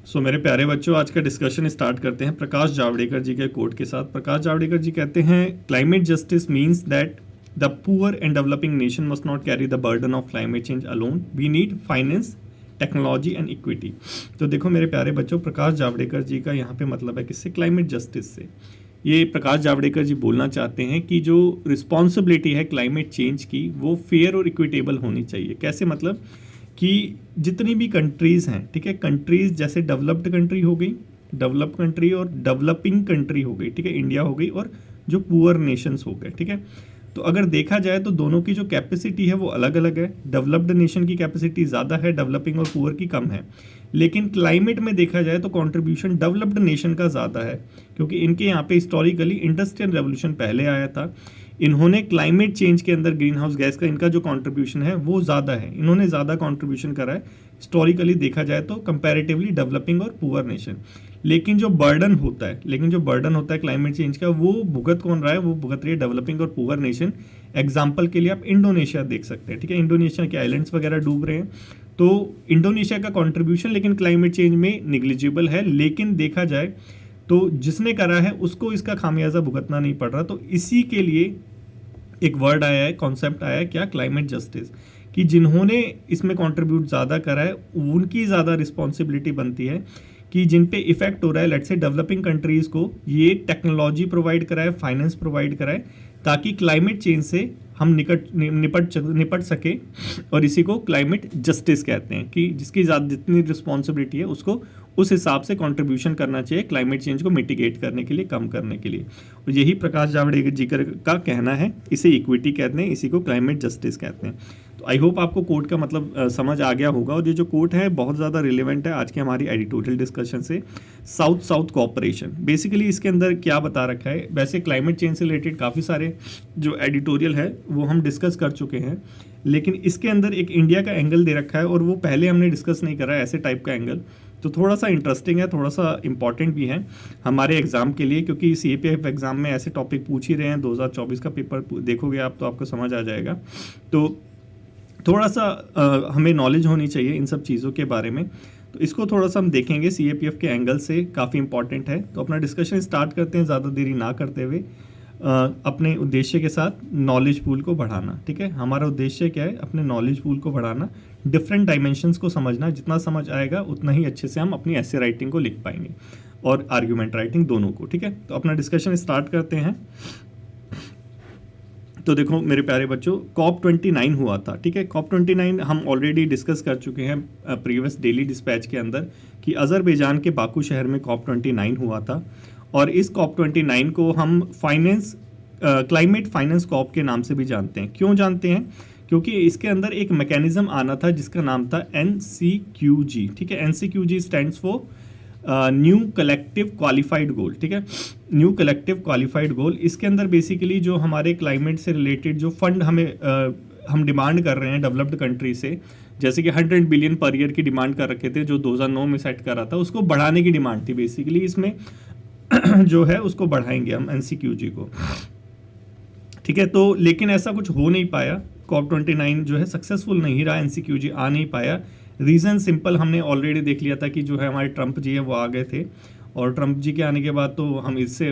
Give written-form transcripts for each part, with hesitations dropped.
मेरे प्यारे बच्चों, आज का डिस्कशन स्टार्ट करते हैं प्रकाश जावड़ेकर जी के कोट के साथ। प्रकाश जावड़ेकर जी कहते हैं, climate justice means that the poor and developing nation must not carry the burden of climate change alone, we need finance, technology and equity. तो देखो मेरे प्यारे बच्चों, प्रकाश जावड़ेकर जी का यहाँ पे मतलब है किससे? क्लाइमेट जस्टिस से। ये प्रकाश जावड़ेकर जी बोलना चाहते हैं कि जो रिस्पॉन्सिबिलिटी है क्लाइमेट चेंज की, वो फेयर और इक्विटेबल होनी चाहिए। कैसे? मतलब कि जितनी भी कंट्रीज़ हैं, ठीक है, कंट्रीज़ जैसे डेवलप्ड कंट्री हो गई, डेवलप कंट्री और डेवलपिंग कंट्री हो गई, ठीक है, इंडिया हो गई, और जो पुअर नेशंस हो गए, ठीक है। तो अगर देखा जाए तो दोनों की जो कैपेसिटी है वो अलग अलग है। डेवलप्ड नेशन की कैपेसिटी ज़्यादा है, डेवलपिंग और पुअर की कम है। लेकिन क्लाइमेट में देखा जाए तो कंट्रीब्यूशन डेवलप्ड नेशन का ज़्यादा है, क्योंकि इनके यहाँ पे हिस्टोरिकली इंडस्ट्रियल रेवोल्यूशन पहले आया था। इन्होंने क्लाइमेट चेंज के अंदर ग्रीन हाउस गैस का इनका जो कंट्रीब्यूशन है वो ज़्यादा है, इन्होंने ज़्यादा कंट्रीब्यूशन करा है हिस्टोरिकली देखा जाए तो, कंपैरेटिवली डेवलपिंग और पुअर नेशन। लेकिन जो बर्डन होता है क्लाइमेट चेंज का, वो भुगत कौन रहा है? वो भुगत रही है डेवलपिंग और पुअर नेशन। एग्जाम्पल के लिए आप इंडोनेशिया देख सकते हैं, ठीक है, इंडोनेशिया के आइलैंड्स वगैरह डूब रहे हैं, तो इंडोनेशिया का कंट्रीब्यूशन लेकिन क्लाइमेट चेंज में निग्लिजिबल है। लेकिन देखा जाए तो जिसने करा है उसको इसका खामियाजा भुगतना नहीं पड़ रहा। तो इसी के लिए एक वर्ड आया है, कॉन्सेप्ट आया है, क्या? क्लाइमेट जस्टिस, कि जिन्होंने इसमें कंट्रीब्यूट ज़्यादा करा है उनकी ज़्यादा रिस्पॉन्सिबिलिटी बनती है कि जिन पे इफेक्ट हो रहा है, लेट्स से डेवलपिंग कंट्रीज़ को ये टेक्नोलॉजी प्रोवाइड कराए, फाइनेंस प्रोवाइड कराए, ताकि क्लाइमेट चेंज से हम निपट सके। और इसी को क्लाइमेट जस्टिस कहते हैं, कि जिसकी जितनी रिस्पॉन्सिबिलिटी है उसको उस हिसाब से कंट्रीब्यूशन करना चाहिए क्लाइमेट चेंज को मिटिगेट करने के लिए, कम करने के लिए। और यही प्रकाश जावड़ेकर जी का कहना है। इसे इक्विटी कहते हैं, इसी को क्लाइमेट जस्टिस कहते हैं। तो आई होप आपको कोट का मतलब समझ आ गया होगा। और ये जो कोट है बहुत ज़्यादा रिलेवेंट है आज की हमारी एडिटोरियल डिस्कशन से। साउथ साउथ कोऑपरेशन, बेसिकली इसके अंदर क्या बता रखा है? वैसे क्लाइमेट चेंज से रिलेटेड काफ़ी सारे जो एडिटोरियल है वो हम डिस्कस कर चुके हैं, लेकिन इसके अंदर एक इंडिया का एंगल दे रखा है और वो पहले हमने डिस्कस नहीं करा है, ऐसे टाइप का एंगल। तो थोड़ा सा इंटरेस्टिंग है, थोड़ा सा इंपॉर्टेंट भी है हमारे एग्ज़ाम के लिए, क्योंकि CAPF एग्ज़ाम में ऐसे टॉपिक पूछ ही रहे हैं। 2024 का पेपर देखोगे आप तो आपको समझ आ जाएगा। तो थोड़ा सा हमें नॉलेज होनी चाहिए इन सब चीज़ों के बारे में। तो इसको थोड़ा सा हम देखेंगे CAPF के एंगल से, काफ़ी इंपॉर्टेंट है। तो अपना डिस्कशन स्टार्ट करते हैं ज़्यादा देरी ना करते हुए, अपने उद्देश्य के साथ नॉलेज पूल को बढ़ाना। ठीक है, हमारा उद्देश्य क्या है? अपने नॉलेज पूल को बढ़ाना, डिफरेंट डायमेंशंस को समझना। जितना समझ आएगा उतना ही अच्छे से हम अपनी ऐसे राइटिंग को लिख पाएंगे और आर्ग्यूमेंट राइटिंग दोनों को। ठीक है, तो अपना डिस्कशन स्टार्ट करते हैं। तो देखो मेरे प्यारे बच्चों, COP29 हुआ था। ठीक है, COP29 हम ऑलरेडी डिस्कस कर चुके हैं प्रीवियस डेली डिस्पैच के अंदर, कि अज़रबैजान के बाकू शहर में COP29 हुआ था। और इस COP29 को हम क्लाइमेट फाइनेंस कॉप के नाम से भी जानते हैं। क्यों जानते हैं? क्योंकि इसके अंदर एक मैकेनिज्म आना था जिसका नाम था NCQG। ठीक है, NCQG stands for new collective qualified goal. ठीक है, न्यू कलेक्टिव क्वालिफाइड गोल। इसके अंदर बेसिकली जो हमारे क्लाइमेट से रिलेटेड जो फंड हम डिमांड कर रहे हैं डेवलप्ड कंट्री से, जैसे कि 100 बिलियन पर ईयर की डिमांड कर रखे थे जो 2009 में सेट करा था, उसको बढ़ाने की डिमांड थी बेसिकली। इसमें जो है उसको बढ़ाएंगे हम NCQG को। ठीक है, तो लेकिन ऐसा कुछ हो नहीं पाया। COP29 जो है सक्सेसफुल नहीं रहा, NCQG आ नहीं पाया। रीज़न सिंपल हमने ऑलरेडी देख लिया था कि जो है हमारे ट्रंप जी है वो आ गए थे, और ट्रंप जी के आने के बाद तो हम इससे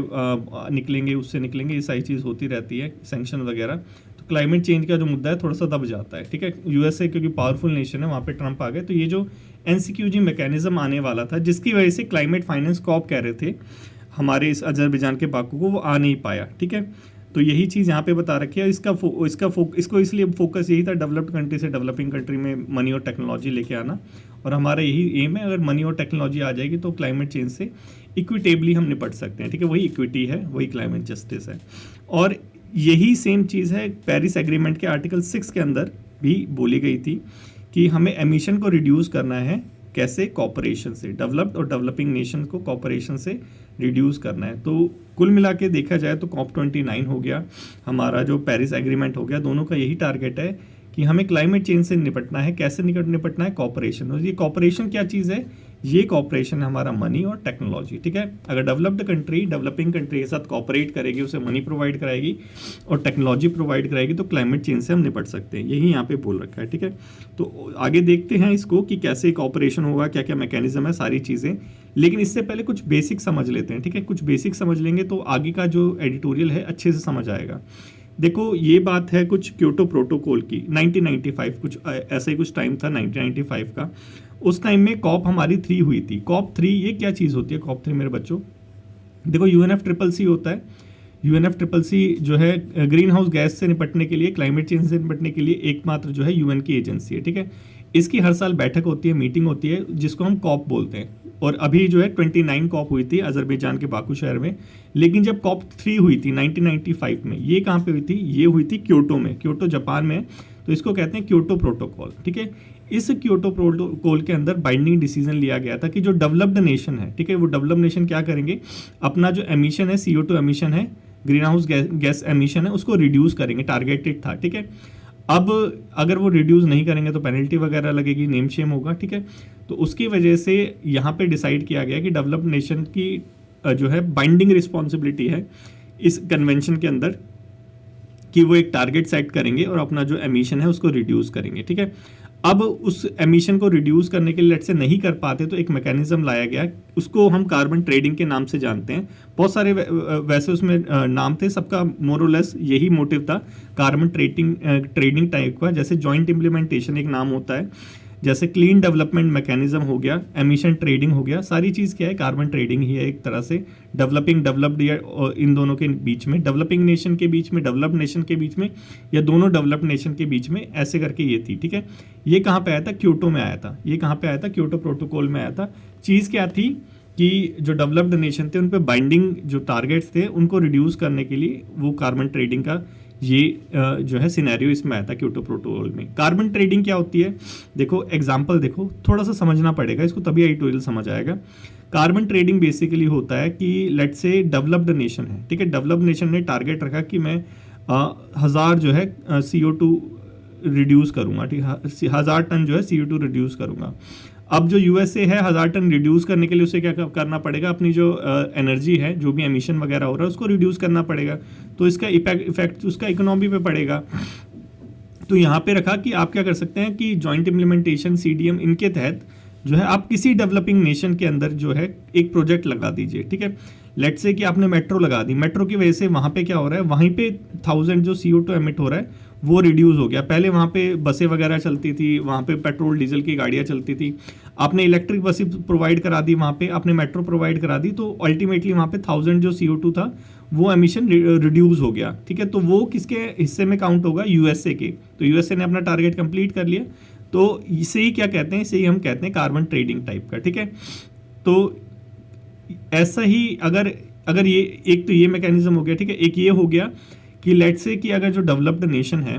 निकलेंगे, उससे निकलेंगे, ये सारी चीज़ होती रहती है, सैंक्शन वगैरह। तो क्लाइमेट चेंज का जो मुद्दा है थोड़ा सा दब जाता है। ठीक है, USA क्योंकि पावरफुल नेशन है, वहाँ पे ट्रंप आ गए, तो ये जो NCQG मैकेनिज्म आने वाला था, जिसकी वजह से क्लाइमेट फाइनेंस कॉप कह रहे थे हमारे इस अजरबैजान के बाकू को, वो आ नहीं पाया। ठीक है, तो यही चीज़ यहाँ पे बता रखी है। इसको इसलिए फोकस यही था, डेवलप्ड कंट्री से डेवलपिंग कंट्री में मनी और टेक्नोलॉजी लेके आना, और हमारा यही एम है। अगर मनी और टेक्नोलॉजी आ जाएगी तो क्लाइमेट चेंज से इक्विटेबली हम निपट सकते हैं। ठीक है, वही इक्विटी है, वही क्लाइमेट जस्टिस है। और यही सेम चीज़ है पेरिस एग्रीमेंट के आर्टिकल 6 के अंदर भी बोली गई थी कि हमें एमिशन को रिड्यूस करना है। कैसे? कॉपरेशन से। डेवलप्ड और डेवलपिंग नेशन को कॉपरेशन से रिड्यूस करना है। तो कुल मिला के देखा जाए तो COP29 हो गया, हमारा जो पेरिस एग्रीमेंट हो गया, दोनों का यही टारगेट है कि हमें क्लाइमेट चेंज से निपटना है। कैसे निपटना है? कॉपरेशन। और ये कॉपरेशन क्या चीज़ है? ये कॉपरेशन है हमारा मनी और टेक्नोलॉजी, ठीक है। अगर डेवलप्ड कंट्री डेवलपिंग कंट्री के साथ कॉपरेट करेगी, उसे मनी प्रोवाइड कराएगी और टेक्नोलॉजी प्रोवाइड कराएगी, तो क्लाइमेट चेंज से हम निपट सकते हैं, यही यहाँ पे बोल रखा है, ठीक है। तो आगे देखते हैं इसको कि कैसे कॉपरेशन होगा, क्या क्या मैकेनिज्म है, सारी चीज़ें। लेकिन इससे पहले कुछ बेसिक समझ लेते हैं, ठीक है। कुछ बेसिक समझ लेंगे तो आगे का जो एडिटोरियल है अच्छे से समझ आएगा। देखो ये बात है कुछ क्योटो प्रोटोकॉल की, 1995 कुछ ऐसा ही कुछ टाइम था 1995 का। उस टाइम में कॉप हमारी 3 हुई थी। कॉप 3 ये क्या चीज़ होती है कॉप 3 मेरे बच्चों? देखो UNFCCC होता है। UNFCCC जो है ग्रीन हाउस गैस से निपटने के लिए, क्लाइमेट चेंज से निपटने के लिए एकमात्र जो है UN की एजेंसी है, ठीक है। इसकी हर साल बैठक होती है, मीटिंग होती है, जिसको हम कॉप बोलते हैं। और अभी जो है 29 कॉप हुई थी अजरबैजान के बाकू शहर में। लेकिन जब कॉप 3 हुई थी 1995 में, ये कहाँ पे हुई थी? ये हुई थी क्योटो में। क्योटो जापान में है, तो इसको कहते हैं क्योटो प्रोटोकॉल, ठीक है। इस क्योटो प्रोटोकॉल के अंदर बाइंडिंग डिसीजन लिया गया था कि जो डेवलप्ड नेशन है, ठीक है, वो डेवलप्ड नेशन क्या करेंगे, अपना जो एमिशन है, CO2 एमिशन है, ग्रीन हाउस गैस एमिशन है, उसको रिड्यूस करेंगे, टारगेटेड था, ठीक है। अब अगर वो रिड्यूस नहीं करेंगे तो पेनल्टी वगैरह लगेगी, नेम शेम होगा, ठीक है। तो उसकी वजह से यहाँ पे डिसाइड किया गया कि डेवलप्ड नेशन की जो है बाइंडिंग रिस्पॉन्सिबिलिटी है इस कन्वेंशन के अंदर कि वो एक टारगेट सेट करेंगे और अपना जो एमिशन है उसको रिड्यूस करेंगे, ठीक है। अब उस एमिशन को रिड्यूस करने के लिए लेट से नहीं कर पाते तो एक मैकेनिज्म लाया गया, उसको हम कार्बन ट्रेडिंग के नाम से जानते हैं। बहुत सारे वैसे उसमें नाम थे, सबका मोरलेस यही मोटिव था, कार्बन ट्रेडिंग टाइप का। जैसे जॉइंट इम्प्लीमेंटेशन एक नाम होता है, जैसे क्लीन डेवलपमेंट मैकेनिज्म हो गया, एमिशन ट्रेडिंग हो गया, सारी चीज़ क्या है, कार्बन ट्रेडिंग ही है एक तरह से। डेवलप्ड या इन दोनों के बीच में, डेवलपिंग नेशन के बीच में, डेवलप्ड नेशन के बीच में, या दोनों डेवलप्ड नेशन के बीच में, ऐसे करके ये थी, ठीक है। ये कहाँ पे आया था? क्योटो में आया था। ये कहाँ पे आया था? क्योटो प्रोटोकॉल में आया था। चीज़ क्या थी कि जो डेवलप्ड नेशन थे उन पे बाइंडिंग जो टारगेट्स थे उनको रिड्यूस करने के लिए वो कार्बन ट्रेडिंग का ये जो है सिनेरियो इसमें आया था क्योटो प्रोटोकॉल में। कार्बन ट्रेडिंग क्या होती है? देखो एग्जांपल देखो, थोड़ा सा समझना पड़ेगा इसको, तभी एडिटोरियल समझ आएगा। कार्बन ट्रेडिंग बेसिकली होता है कि लेट्स से डेवलप्ड नेशन है, ठीक है। डेवलप्ड नेशन ने टारगेट रखा कि मैं 1000 जो है CO2 रिड्यूस करूँगा, ठीक है, 1000 टन जो है CO2 रिड्यूस करूँगा। अब जो USA है 1000 टन रिड्यूस करने के लिए उसे क्या करना पड़ेगा, अपनी जो एनर्जी है, जो भी एमिशन वगैरह हो रहा है उसको रिड्यूस करना पड़ेगा, तो इसका इफेक्ट उसका इकोनॉमी पे पड़ेगा। तो यहाँ पे रखा कि आप क्या कर सकते हैं कि जॉइंट इम्प्लीमेंटेशन CDM इनके तहत जो है आप किसी डेवलपिंग नेशन के अंदर जो है एक प्रोजेक्ट लगा दीजिए, ठीक है। लेट्स से कि आपने मेट्रो लगा दी, मेट्रो की वजह से वहाँ पे क्या हो रहा है, वहीं पे 1000 जो CO2 एमिट हो रहा है वो रिड्यूस हो गया। पहले वहाँ पे बसें वगैरह चलती थी, वहाँ पे पेट्रोल डीजल की गाड़ियाँ चलती थी, आपने इलेक्ट्रिक बसें प्रोवाइड करा दी, वहाँ पे आपने मेट्रो प्रोवाइड करा दी, तो अल्टीमेटली वहाँ पे 1000 जो CO2 था वो एमिशन रिड्यूस हो गया, ठीक है। तो वो किसके हिस्से में काउंट होगा? USA के। तो USA ने अपना टारगेट कंप्लीट कर लिया, तो इसे ही क्या कहते हैं, इसे ही हम कहते हैं कार्बन ट्रेडिंग टाइप का, ठीक है। तो ऐसा ही अगर ये एक तो ये मैकेनिज्म हो गया, ठीक है। एक ये हो गया कि लेट्स से कि अगर जो डेवलप्ड नेशन है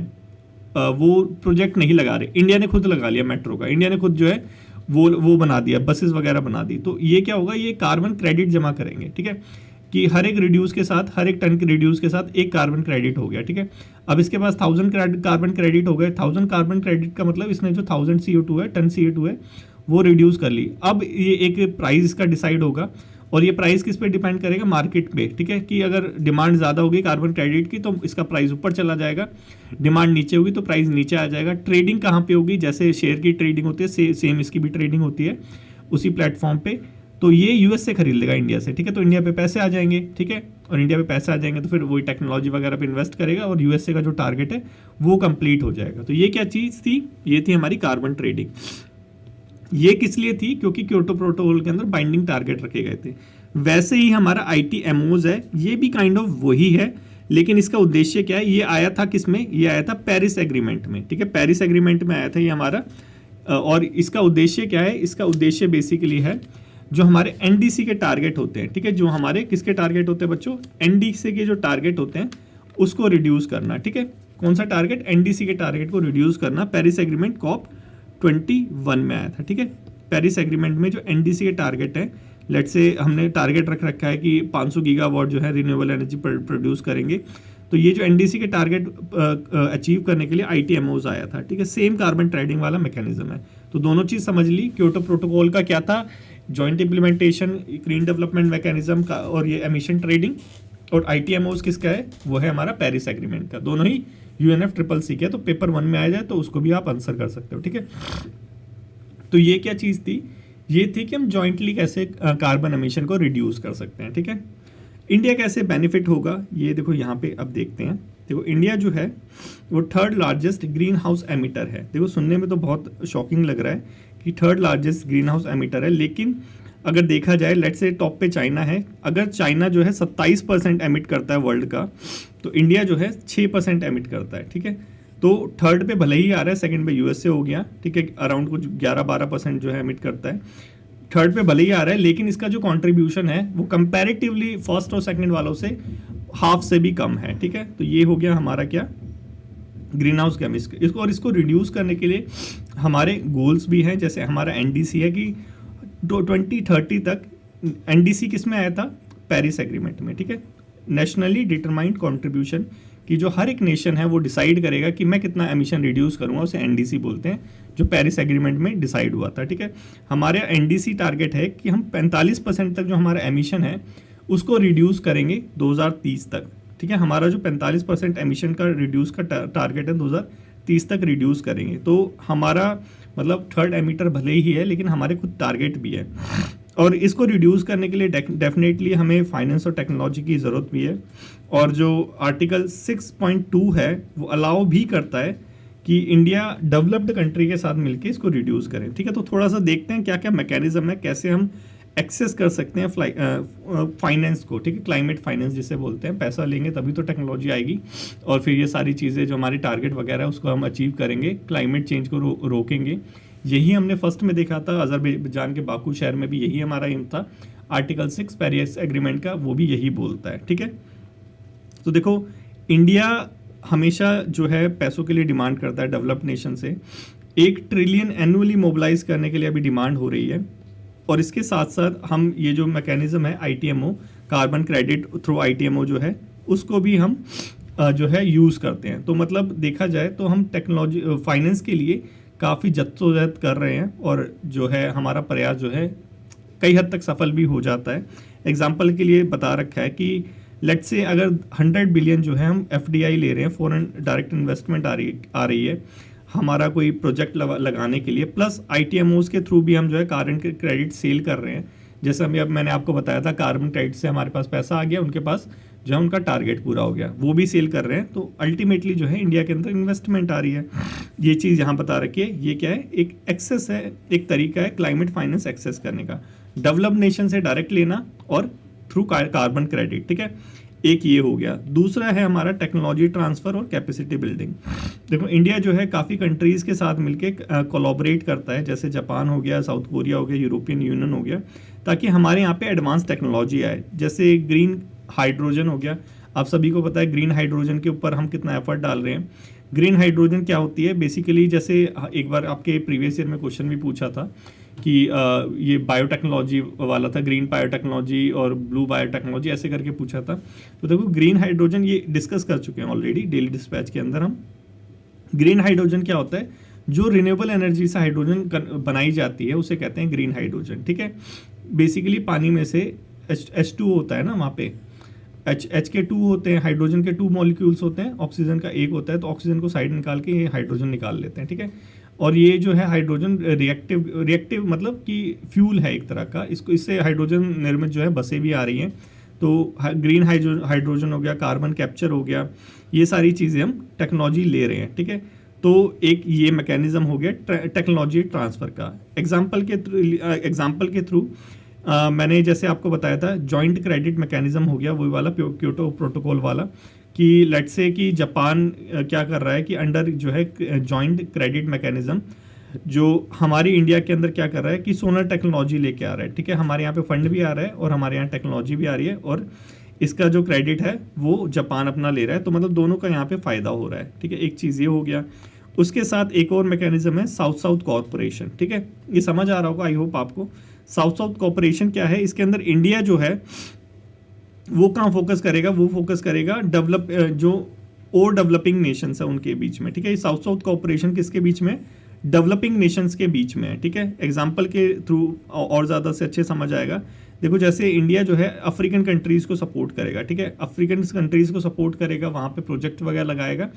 वो प्रोजेक्ट नहीं लगा रहे, इंडिया ने खुद लगा लिया मेट्रो का, इंडिया ने खुद जो है वो बना दिया, बसेस वगैरह बना दी, तो ये क्या होगा, ये कार्बन क्रेडिट जमा करेंगे, ठीक है, कि हर एक रिड्यूस के साथ, हर एक टन के रिड्यूस के साथ एक कार्बन क्रेडिट हो गया, ठीक है। अब इसके पास 1000 कार्बन क्रेडिट हो गए। 1000 कार्बन क्रेडिट का मतलब इसने जो 1000 CO2 है, टन CO2 है, वो रिड्यूस कर ली। अब ये एक प्राइस इसका डिसाइड होगा, और ये प्राइस किस पे डिपेंड करेगा? मार्केट पे, ठीक है, कि अगर डिमांड ज़्यादा होगी कार्बन क्रेडिट की तो इसका प्राइस ऊपर चला जाएगा, डिमांड नीचे होगी तो प्राइस नीचे आ जाएगा। ट्रेडिंग कहाँ पे होगी? जैसे शेयर की ट्रेडिंग होती है, सेम इसकी भी ट्रेडिंग होती है उसी प्लेटफॉर्म पे। तो ये US से खरीद लेगा इंडिया से, ठीक है, तो इंडिया पे पैसे आ जाएंगे, ठीक है, और इंडिया पे पैसे आ जाएंगे तो फिर वही टेक्नोलॉजी वगैरह पे इन्वेस्ट करेगा और USA का जो टारगेट है वो कंप्लीट हो जाएगा। तो ये क्या चीज़ थी? ये थी हमारी कार्बन ट्रेडिंग। ये किस लिए थी? क्योंकि क्योटो प्रोटोकॉल के अंदर बाइंडिंग टारगेट रखे गए थे। वैसे ही हमारा ITMOs है, ये भी काइंड ऑफ वही है, लेकिन इसका उद्देश्य क्या है? ये आया था किस में? ये आया था पेरिस एग्रीमेंट में, ठीक है, पेरिस एग्रीमेंट में आया था ये हमारा। और इसका उद्देश्य क्या है? इसका उद्देश्य बेसिकली है जो हमारे NDC के टारगेट होते हैं, ठीक है, जो हमारे किसके टारगेट होते हैं बच्चों? NDC के जो टारगेट होते हैं उसको रिड्यूस करना, ठीक है। कौन सा टारगेट? NDC के टारगेट को रिड्यूस करना। पेरिस एग्रीमेंट COP21 में आया था, ठीक है। पेरिस एग्रीमेंट में जो NDC के टारगेट है, लेट्स से हमने टारगेट रख रखा है कि 500 गीगावाट जो है रिन्यूएबल एनर्जी प्रोड्यूस करेंगे, तो ये जो NDC के टारगेट अचीव करने के लिए ITMOs आया था, ठीक है। सेम कार्बन ट्रेडिंग वाला मैकेनिज्म है। तो दोनों चीज़ समझ ली। क्योटो प्रोटोकॉल का क्या था? Joint implementation green development mechanism का और ये एमिशन ट्रेडिंग, और ITMOs किसका है, वो है हमारा पेरिस एग्रीमेंट का, दोनों ही UNFCCC के। तो पेपर 1 में आ जाए तो उसको भी आप आंसर कर सकते हो, ठीक है। तो ये क्या चीज़ थी, ये थी कि हम जॉइंटली कैसे कार्बन एमिशन को रिड्यूस कर सकते हैं, ठीक है। इंडिया कैसे बेनिफिट होगा, ये देखो यहाँ पे अब देखते हैं। देखो इंडिया जो है वो 3rd largest green house emitter है। देखो सुनने में तो बहुत शॉकिंग लग रहा है कि 3rd largest green house emitter है, लेकिन अगर देखा जाए लेट्स से टॉप पे चाइना है, अगर चाइना जो है 27% एमिट करता है वर्ल्ड का, तो इंडिया जो है 6% एमिट करता है, ठीक है। तो 3rd पे भले ही आ रहा है, 2nd पे USA हो गया, ठीक है, अराउंड कुछ 11-12% जो है एमिट करता है। 3rd पे भले ही आ रहा है, लेकिन इसका जो कंट्रीब्यूशन है वो कंपैरेटिवली 1st और 2nd वालों से हाफ से भी कम है, ठीक है। तो ये हो गया हमारा क्या, ग्रीन हाउस गैस इसको, और इसको रिड्यूस करने के लिए हमारे गोल्स भी हैं। जैसे हमारा NDC है कि 2030 तक, NDC किस में आया था, पेरिस एग्रीमेंट में, ठीक है, नेशनली डिटरमाइंड कंट्रीब्यूशन, कि जो हर एक नेशन है वो डिसाइड करेगा कि मैं कितना एमिशन रिड्यूस करूंगा, उसे NDC बोलते हैं, जो पेरिस एग्रीमेंट में डिसाइड हुआ था, ठीक है। हमारे NDC टारगेट है कि हम 45% तक जो हमारा एमिशन है उसको रिड्यूस करेंगे 2030 तक, ठीक है। हमारा जो 45% एमिशन का रिड्यूस का टारगेट है 2030 तक रिड्यूस करेंगे। तो हमारा मतलब 3rd एमिटर भले ही है, लेकिन हमारे कुछ टारगेट भी है, और इसको रिड्यूस करने के लिए डेफिनेटली हमें फाइनेंस और टेक्नोलॉजी की ज़रूरत भी है। और जो आर्टिकल 6.2 है वो अलाउ भी करता है कि इंडिया डेवलप्ड कंट्री के साथ मिलकर इसको रिड्यूस करें, ठीक है। तो थोड़ा सा देखते हैं क्या क्या मैकेनिज्म है, कैसे हम एक्सेस कर सकते हैं फाइनेंस को, ठीक है, क्लाइमेट फाइनेंस जिसे बोलते हैं। पैसा लेंगे तभी तो टेक्नोलॉजी आएगी, और फिर ये सारी चीज़ें जो हमारी टारगेट वगैरह है उसको हम अचीव करेंगे, क्लाइमेट चेंज को रोकेंगे। यही हमने फर्स्ट में देखा था, अजरबैजान के बाकू शहर में भी यही हमारा एम था। आर्टिकल 6 पेरिस एग्रीमेंट का वो भी यही बोलता है, ठीक है। तो देखो इंडिया हमेशा जो है पैसों के लिए डिमांड करता है डेवलप्ड नेशन से, 1 ट्रिलियन एनुअली मोबिलाइज करने के लिए अभी डिमांड हो रही है। और इसके साथ साथ हम ये जो मैकेनिज्म है ITMO, carbon credit through ITMO जो है, उसको भी हम जो है यूज़ करते हैं। तो मतलब देखा जाए तो हम टेक्नोलॉजी फाइनेंस के लिए काफ़ी जद्दोजहद कर रहे हैं, और जो है हमारा प्रयास जो है कई हद तक सफल भी हो जाता है। एग्जाम्पल के लिए बता रखा है कि लेट्स से अगर 100 बिलियन जो है हम FDI ले रहे हैं, फॉरेन डायरेक्ट इन्वेस्टमेंट आ रही है हमारा कोई प्रोजेक्ट लगाने के लिए, प्लस ITMOs के थ्रू भी हम जो है कार्बन क्रेडिट सेल कर रहे हैं। जैसे अब मैंने आपको बताया था, कार्बन क्रेडिट से हमारे पास पैसा आ गया, उनके पास जो है उनका टारगेट पूरा हो गया, वो भी सेल कर रहे हैं। तो अल्टीमेटली जो है इंडिया के अंदर इन्वेस्टमेंट आ रही है। ये चीज़ यहाँ बता रखी है। ये क्या है, एक एक्सेस है, एक तरीका है क्लाइमेट फाइनेंस एक्सेस करने का, डेवलप्ड नेशन से डायरेक्ट लेना और थ्रू कार्बन क्रेडिट, ठीक है। एक ये हो गया। दूसरा है हमारा टेक्नोलॉजी ट्रांसफ़र और कैपेसिटी बिल्डिंग। देखो इंडिया जो है काफ़ी कंट्रीज़ के साथ मिलके कोलैबोरेट करता है, जैसे जापान हो गया, साउथ कोरिया हो गया, यूरोपियन यूनियन हो गया, ताकि हमारे यहाँ पे एडवांस टेक्नोलॉजी आए। जैसे ग्रीन हाइड्रोजन हो गया, आप सभी को पता है ग्रीन हाइड्रोजन के ऊपर हम कितना एफर्ट डाल रहे हैं। ग्रीन हाइड्रोजन क्या होती है बेसिकली, जैसे एक बार आपके प्रीवियस ईयर में क्वेश्चन भी पूछा था कि ये बायोटेक्नोलॉजी वाला था, ग्रीन बायोटेक्नोलॉजी और ब्लू बायोटेक्नोलॉजी ऐसे करके पूछा था। तो देखो ग्रीन हाइड्रोजन ये डिस्कस कर चुके हैं ऑलरेडी डेली डिस्पैच के अंदर हम। ग्रीन हाइड्रोजन क्या होता है, जो रिन्यूएबल एनर्जी से हाइड्रोजन बनाई जाती है उसे कहते हैं ग्रीन हाइड्रोजन, ठीक है। बेसिकली पानी में से H2O होता है ना, वहाँ पे H के 2 होते हैं, हाइड्रोजन के 2 मॉलिक्यूल्स होते हैं, ऑक्सीजन का 1 होता है, तो ऑक्सीजन को साइड निकाल के ये हाइड्रोजन निकाल लेते हैं, ठीक है। और ये जो है हाइड्रोजन रिएक्टिव मतलब कि फ्यूल है एक तरह का, इससे हाइड्रोजन निर्मित जो है बसें भी आ रही हैं। तो ग्रीन हाइड्रोजन हो गया, कार्बन कैप्चर हो गया, ये सारी चीज़ें हम टेक्नोलॉजी ले रहे हैं, ठीक है। तो एक ये मैकेनिज्म हो गया टेक्नोलॉजी ट्रांसफ़र का। एग्जाम्पल के थ्रू मैंने जैसे आपको बताया था, जॉइंट क्रेडिट मैकेनिज्म हो गया, वही वाला क्योटो प्रोटोकॉल वाला, कि लेट्स से कि जापान क्या कर रहा है कि अंडर जो है जॉइंट क्रेडिट मैकेनिज्म, जो हमारी इंडिया के अंदर क्या कर रहा है कि सोलर टेक्नोलॉजी लेके आ रहा है, ठीक है। हमारे यहाँ पे फंड भी आ रहा है और हमारे यहाँ टेक्नोलॉजी भी आ रही है, और इसका जो क्रेडिट है वो जापान अपना ले रहा है। तो मतलब दोनों का यहाँ पे फ़ायदा हो रहा है, ठीक है। एक चीज़ ये हो गया। उसके साथ एक और मैकेनिज्म है साउथ साउथ कॉरपोरेशन, ठीक है। ये समझ आ रहा होगा आई होप आपको। साउथ साउथ कॉरपोरेशन क्या है, इसके अंदर इंडिया जो है वो कहाँ फोकस करेगा, वो फोकस करेगा जो और डेवलपिंग नेशंस है उनके बीच में, ठीक है। साउथ साउथ कॉरपोरेशन किसके बीच में, डेवलपिंग नेशंस के बीच में है, ठीक है। एग्जाम्पल के थ्रू और ज़्यादा से अच्छे समझ आएगा। देखो जैसे इंडिया जो है अफ्रीकन कंट्रीज़ को सपोर्ट करेगा, ठीक है, अफ्रीकन कंट्रीज़ को सपोर्ट करेगा, वहाँ पे प्रोजेक्ट वगैरह लगाएगा,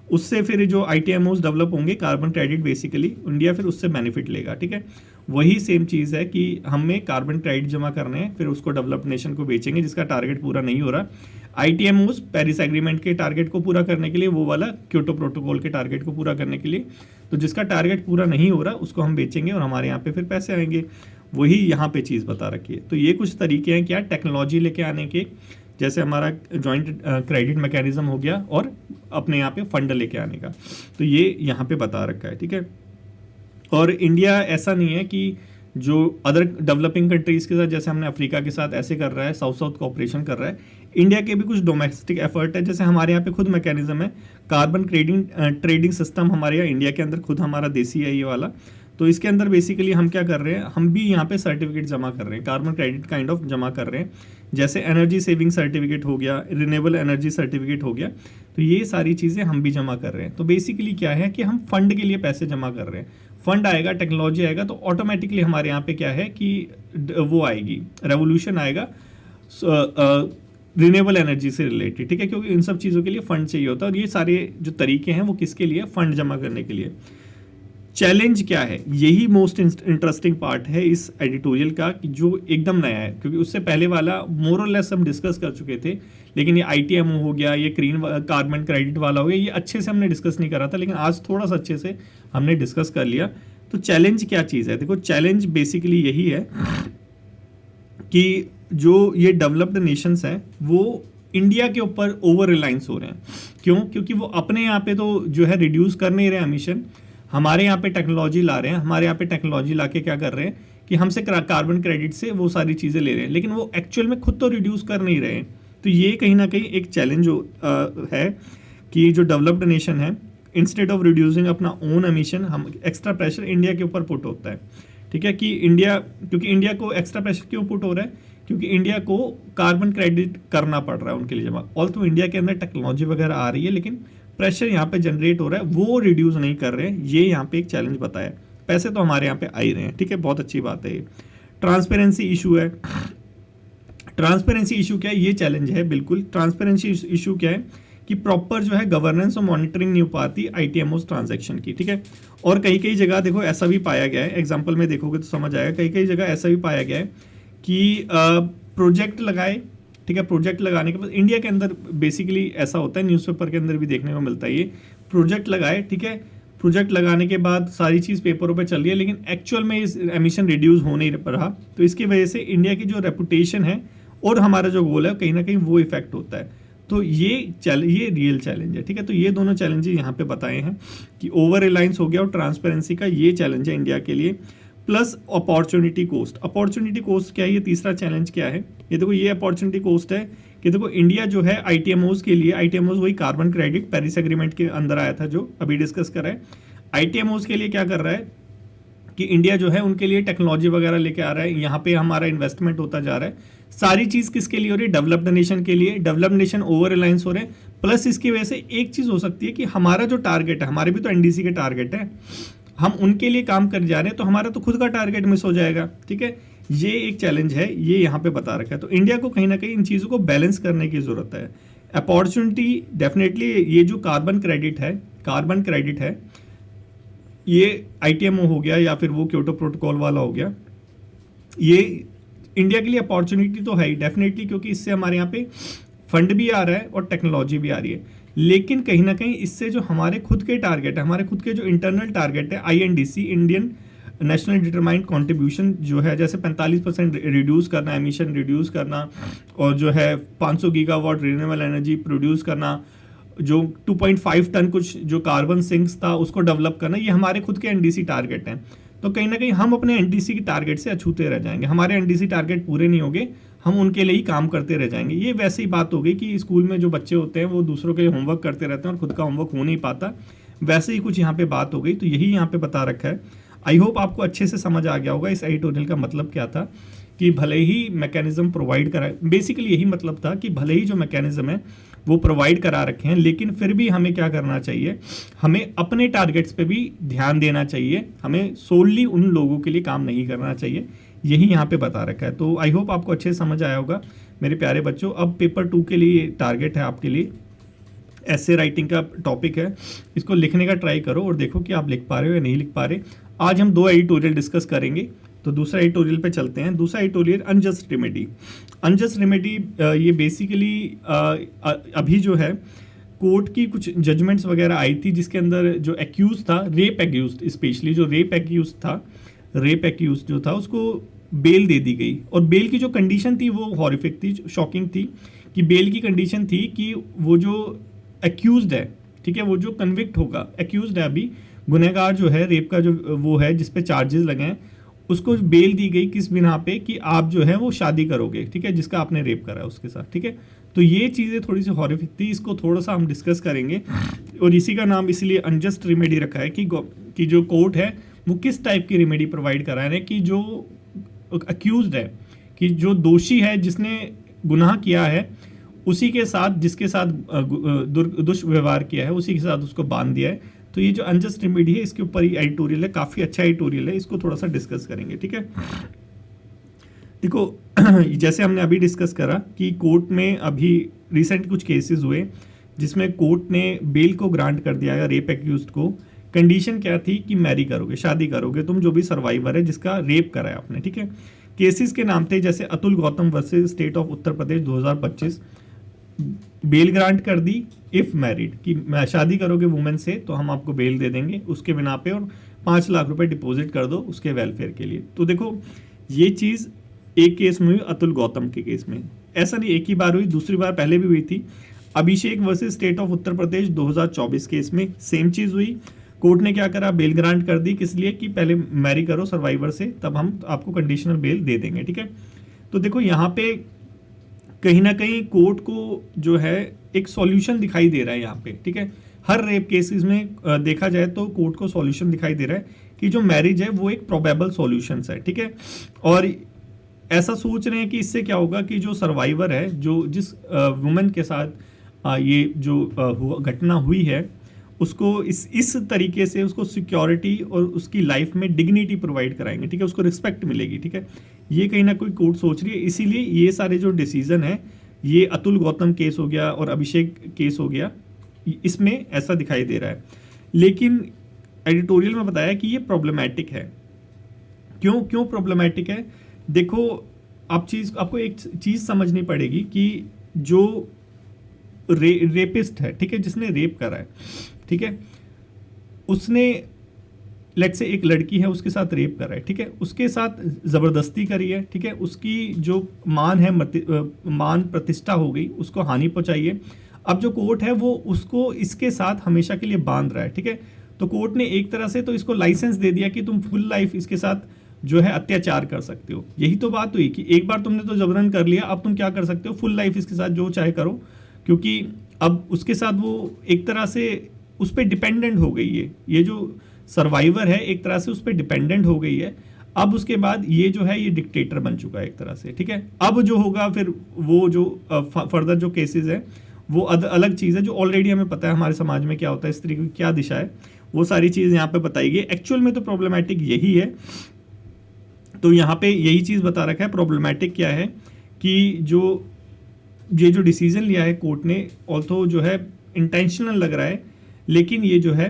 उससे फिर जो ITMOs डेवलप होंगे, कार्बन क्रेडिट बेसिकली, इंडिया फिर उससे बेनिफिट लेगा, ठीक है। वही सेम चीज़ है कि हमें कार्बन क्रेडिट जमा करने हैं, फिर उसको डेवलप्ड नेशन को बेचेंगे जिसका टारगेट पूरा नहीं हो रहा। ITMOs पेरिस एग्रीमेंट के टारगेट को पूरा करने के लिए, वो वाला क्योटो प्रोटोकॉल के टारगेट को पूरा करने के लिए, तो जिसका टारगेट पूरा नहीं हो रहा उसको हम बेचेंगे और हमारे यहाँ पे फिर पैसे आएंगे। वही यहाँ पे चीज़ बता रखी है। तो ये कुछ तरीके हैं क्या टेक्नोलॉजी लेके आने के, जैसे हमारा जॉइंट क्रेडिट मैकेनिज्म हो गया और अपने यहाँ पे फंड लेके आने का, तो ये यहाँ पे बता रखा है, ठीक है। और इंडिया ऐसा नहीं है कि जो अदर डेवलपिंग कंट्रीज़ के साथ, जैसे हमने अफ्रीका के साथ ऐसे कर रहा है, साउथ साउथ कोऑपरेशन कर रहा है, इंडिया के भी कुछ डोमेस्टिक एफर्ट है। जैसे हमारे यहाँ पे खुद मैकेनिज्म है, कार्बन ट्रेडिंग सिस्टम हमारे यहाँ इंडिया के अंदर खुद हमारा देसी है ये वाला। तो इसके अंदर बेसिकली हम क्या कर रहे हैं, हम भी यहाँ पे सर्टिफिकेट जमा कर रहे हैं, कार्बन क्रेडिट काइंड ऑफ जमा कर रहे हैं। जैसे एनर्जी सेविंग सर्टिफिकेट हो गया, रिन्यूएबल एनर्जी सर्टिफिकेट हो गया, तो ये सारी चीज़ें हम भी जमा कर रहे हैं। तो बेसिकली क्या है कि हम फंड के लिए पैसे जमा कर रहे हैं। फंड आएगा, टेक्नोलॉजी आएगा, तो ऑटोमेटिकली हमारे यहाँ पे क्या है कि वो आएगी, रेवोल्यूशन आएगा रिन्यूएबल एनर्जी से रिलेटेड, ठीक है, क्योंकि इन सब चीज़ों के लिए फंड चाहिए होता है। और ये सारे जो तरीके हैं वो किसके लिए, फंड जमा करने के लिए। चैलेंज क्या है, यही मोस्ट इंटरेस्टिंग पार्ट है इस एडिटोरियल का, कि जो एकदम नया है, क्योंकि उससे पहले वाला मोर और लेस हम डिस्कस कर चुके थे, लेकिन ये ITMO हो गया, ये ग्रीन कार्बन क्रेडिट वाला हो गया, ये अच्छे से हमने डिस्कस नहीं करा था, लेकिन आज थोड़ा सा अच्छे से हमने डिस्कस कर लिया। तो चैलेंज क्या चीज़ है, देखो चैलेंज बेसिकली यही है कि जो ये डेवलप्ड नेशंस हैं वो इंडिया के ऊपर ओवर रिलायंस हो रहे हैं। क्यों? क्योंकि वो अपने यहाँ पे तो जो है रिड्यूस कर नहीं रहे एमिशन, हमारे यहाँ पे टेक्नोलॉजी ला रहे हैं, हमारे यहाँ पे टेक्नोलॉजी ला के क्या कर रहे हैं कि हमसे कार्बन क्रेडिट से वो सारी चीज़ें ले रहे हैं, लेकिन वो एक्चुअल में खुद तो रिड्यूस कर नहीं रहे हैं। तो ये कहीं ना कहीं एक चैलेंज है कि जो डेवलप्ड नेशन है, इंस्टेड ऑफ रिड्यूसिंग अपना ओन एमिशन, हम एक्स्ट्रा प्रेशर इंडिया के ऊपर पुट होता है, ठीक है, कि क्योंकि इंडिया को एक्स्ट्रा प्रेशर क्यों पुट हो रहा है, क्योंकि इंडिया को कार्बन क्रेडिट करना पड़ रहा है उनके लिए जमा। ऑल तो इंडिया के अंदर टेक्नोलॉजी वगैरह आ रही है, लेकिन प्रेशर यहाँ पे जनरेट हो रहा है, वो रिड्यूस नहीं कर रहे हैं। ये यहाँ पे एक चैलेंज बताया। पैसे तो हमारे यहाँ पे आ ही रहे हैं, ठीक है, बहुत अच्छी बात है ये। ट्रांसपेरेंसी इशू है। ट्रांसपेरेंसी इशू क्या है, ये चैलेंज है बिल्कुल। ट्रांसपेरेंसी इशू क्या है कि प्रॉपर जो है गवर्नेंस और मॉनिटरिंग नहीं हो पाती ITMOs ट्रांजैक्शन की, ठीक है। और कई कई जगह देखो ऐसा भी पाया गया है, एग्जाम्पल में देखोगे तो समझ आएगा, कई कई जगह ऐसा भी पाया गया है कि प्रोजेक्ट लगाए, ठीक है, प्रोजेक्ट लगाने के बाद इंडिया के अंदर बेसिकली ऐसा होता है, न्यूज़पेपर के अंदर भी देखने को मिलता है ये, प्रोजेक्ट लगाए, ठीक है, प्रोजेक्ट लगाने के बाद सारी चीज़ पेपरों पे चल रही है, लेकिन एक्चुअल में इस एमिशन रिड्यूस हो नहीं रहा। तो इसकी वजह से इंडिया की जो रेपुटेशन है और हमारा जो गोल है कहीं ना कहीं वो इफेक्ट होता है। तो ये रियल चैलेंज है, ठीक है। तो ये दोनों चैलेंजेस यहाँ पे बताए हैं कि ओवर रिलायंस हो गया और ट्रांसपेरेंसी का ये चैलेंज है इंडिया के लिए, plus opportunity cost. Opportunity cost क्या है, ये तीसरा चैलेंज क्या है, ये देखो ये अपॉर्चुनिटी कोस्ट है कि देखो इंडिया जो है ITMOs के लिए, ITMOs वही कार्बन क्रेडिट पेरिस एग्रीमेंट के अंदर आया था जो अभी डिस्कस कर रहा है। ITMOs के लिए क्या कर रहा है कि इंडिया जो है उनके लिए टेक्नोलॉजी वगैरह लेके आ रहा है, यहाँ पे हमारा इन्वेस्टमेंट होता जा रहा है। सारी चीज़ किसके लिए हो रही है, डेवलप्ड नेशन के लिए। डेवलप्ड नेशन ओवर रिलायंस हो रहे हैं, प्लस इसकी वजह से एक चीज़ हो सकती है कि हमारा जो टारगेट है, हमारे भी तो NDC के टारगेट है, हम उनके लिए काम कर जा रहे हैं, तो हमारा तो खुद का टारगेट मिस हो जाएगा, ठीक है। ये एक चैलेंज है, ये यहाँ पे बता रखा है। तो इंडिया को कहीं ना कहीं इन चीज़ों को बैलेंस करने की ज़रूरत है। अपॉर्चुनिटी डेफिनेटली, ये जो कार्बन क्रेडिट है, ये ITMO हो गया या फिर वो क्योटो प्रोटोकॉल वाला हो गया, ये इंडिया के लिए अपॉर्चुनिटी तो है ही डेफिनेटली, क्योंकि इससे हमारे यहाँ पे फंड भी आ रहा है और टेक्नोलॉजी भी आ रही है। लेकिन कहीं ना कहीं इससे जो हमारे खुद के टारगेट है, हमारे खुद के जो इंटरनल टारगेट है, INDC Indian national determined contribution जो है, जैसे 45% रिड्यूस करना, एमिशन रिड्यूस करना, और जो है 500 गीगावाट रिन्यूएबल एनर्जी प्रोड्यूस करना, जो 2.5 टन कुछ जो कार्बन सिंक्स था उसको डेवलप करना, ये हमारे खुद के NDC टारगेट हैं। तो कहीं ना कहीं हम अपने NDC के टारगेट से अछूते रह जाएंगे, हमारे NDC टारगेट पूरे नहीं होंगे, हम उनके लिए ही काम करते रह जाएंगे। ये वैसे ही बात हो गई कि स्कूल में जो बच्चे होते हैं वो दूसरों के होमवर्क करते रहते हैं और खुद का होमवर्क हो नहीं पाता, वैसे ही कुछ यहाँ पे बात हो गई। तो यही यहाँ पे बता रखा है। आई होप आपको अच्छे से समझ आ गया होगा इस एडिटोरियल का मतलब क्या था, कि भले ही मैकेनिज्म प्रोवाइड करा, बेसिकली यही मतलब था कि भले ही जो मैकेनिज्म है वो प्रोवाइड करा रखे हैं, लेकिन फिर भी हमें क्या करना चाहिए, हमें अपने टारगेट्स पे भी ध्यान देना चाहिए, हमें सोलली उन लोगों के लिए काम नहीं करना चाहिए, यही यहाँ पे बता रखा है। तो आई होप आपको अच्छे से समझ आया होगा मेरे प्यारे बच्चों। अब पेपर 2 के लिए टारगेट है आपके लिए, ऐसे राइटिंग का टॉपिक है, इसको लिखने का ट्राई करो और देखो कि आप लिख पा रहे हो या नहीं लिख पा रहे। आज हम 2 एडिटोरियल डिस्कस करेंगे, तो दूसरा एडिटोरियल पे चलते हैं। दूसरा editorial unjust remedy. Unjust remedy ये बेसिकली अभी जो है कोर्ट की कुछ जजमेंट्स वगैरह आई थी जिसके अंदर जो एक्यूज था, रेप एक्यूज, स्पेशली जो रेप एक्यूज था, रेप एक्यूज जो था उसको बेल दे दी गई। और बेल की जो कंडीशन थी वो हॉरिफिक थी, शॉकिंग थी, कि बेल की कंडीशन थी कि वो जो एक्यूज्ड है, ठीक है, वो जो कन्विक्ट होगा, एक्यूज्ड है अभी, गुनहगार जो है रेप का जो वो है जिस पे चार्जेस लगे हैं, उसको बेल दी गई किस बिना पे कि आप जो है वो शादी करोगे, ठीक है, जिसका आपने रेप करा है उसके साथ, ठीक है। तो ये चीज़ें थोड़ी सी हॉरिफिक थी, इसको थोड़ा सा हम डिस्कस करेंगे, और इसी का नाम इसलिए अनजस्ट रेमेडी रखा है कि जो कोर्ट है वो किस टाइप की रेमेडी प्रोवाइड करा है, कि जो अक्यूज्ड है, कि जो दोषी है जिसने गुनाह किया है उसी के साथ, जिसके साथ दुष्व्यवहार किया है उसी के साथ उसको बांध दिया है। तो ये जो अनजस्ट रेमेडी है इसके ऊपर ही एडिटोरियल है, काफ़ी अच्छा एडिटोरियल है, इसको थोड़ा सा डिस्कस करेंगे, ठीक है। देखो जैसे हमने अभी डिस्कस करा कि कोर्ट में अभी रिसेंट कुछ केसेस हुए जिसमें कोर्ट ने बेल को ग्रांट कर दिया है रेप एक्यूज्ड को। कंडीशन क्या थी कि मैरी करोगे, शादी करोगे तुम जो भी सर्वाइवर है जिसका रेप करा है आपने, ठीक है। केसेस के नाम थे जैसे Atul Gautam versus state of Uttar Pradesh 2025, bell grant कर दी इफ मैरिड, कि शादी करोगे वुमेन से तो हम आपको बेल दे देंगे उसके बिना पे, और 5 लाख रुपए डिपॉजिट कर दो उसके वेलफेयर के लिए। तो देखो ये चीज़ एक केस में हुई, अतुल गौतम के केस में ऐसा नहीं एक ही बार हुई, दूसरी बार पहले भी हुई थी। Abhishek versus state of Uttar Pradesh 2024 case में सेम चीज़ हुई। कोर्ट ने क्या करा, बेल ग्रांट कर दी, किस लिए कि पहले मैरी करो सर्वाइवर से तब हम आपको कंडीशनल बेल दे देंगे, ठीक है। तो देखो यहाँ पे कहीं ना कहीं कोर्ट को जो है एक सॉल्यूशन दिखाई दे रहा है यहाँ पे, ठीक है। हर रेप केसेस में देखा जाए तो कोर्ट को सॉल्यूशन दिखाई दे रहा है कि जो मैरिज है वो एक प्रोबेबल सॉल्यूशन है, ठीक है। और ऐसा सोच रहे हैं कि इससे क्या होगा कि जो सर्वाइवर है, जो जिस वुमेन के साथ ये जो घटना हुई है उसको इस तरीके से उसको सिक्योरिटी और उसकी लाइफ में डिग्निटी प्रोवाइड कराएंगे, ठीक है, उसको रिस्पेक्ट मिलेगी, ठीक है। ये कहीं ना कोई कोर्ट सोच रही है, इसीलिए ये सारे जो डिसीजन है, ये अतुल गौतम केस हो गया और अभिषेक केस हो गया, इसमें ऐसा दिखाई दे रहा है। लेकिन एडिटोरियल में बताया कि ये प्रॉब्लमैटिक है। क्यों प्रॉब्लमैटिक है? देखो आपको एक चीज़ समझनी पड़ेगी कि जो रेपिस्ट है, ठीक है, जिसने रेप करा है, ठीक है, उसने लेट से एक लड़की है उसके साथ रेप कर रहा है, ठीक है, उसके साथ ज़बरदस्ती करी है, ठीक है, उसकी जो मान है मान प्रतिष्ठा हो गई, उसको हानि पहुंचाई है। अब जो कोर्ट है वो उसको इसके साथ हमेशा के लिए बांध रहा है, ठीक है। तो कोर्ट ने एक तरह से तो इसको लाइसेंस दे दिया कि तुम फुल लाइफ इसके साथ जो है अत्याचार कर सकते हो। यही तो बात हुई कि एक बार तुमने तो जबरन कर लिया, अब तुम क्या कर सकते हो, फुल लाइफ इसके साथ जो चाहे करो, क्योंकि अब उसके साथ वो एक तरह से उस पर डिपेंडेंट हो गई है। ये जो सर्वाइवर है एक तरह से उस पर डिपेंडेंट हो गई है। अब उसके बाद ये जो है ये डिक्टेटर बन चुका है एक तरह से, ठीक है। अब जो होगा फिर वो जो फर्दर जो केसेस है वो अलग चीज़ है, जो ऑलरेडी हमें पता है हमारे समाज में क्या होता है, स्त्री की क्या दिशा है, वो सारी चीज़ यहाँ पे बताई गई। एक्चुअल में तो प्रॉब्लमैटिक यही है, तो यहाँ पे यही चीज़ बता रखा है। प्रॉब्लमैटिक क्या है कि ये जो डिसीजन लिया है कोर्ट ने, ऑल्थो जो है इंटेंशनल लग रहा है, लेकिन ये जो है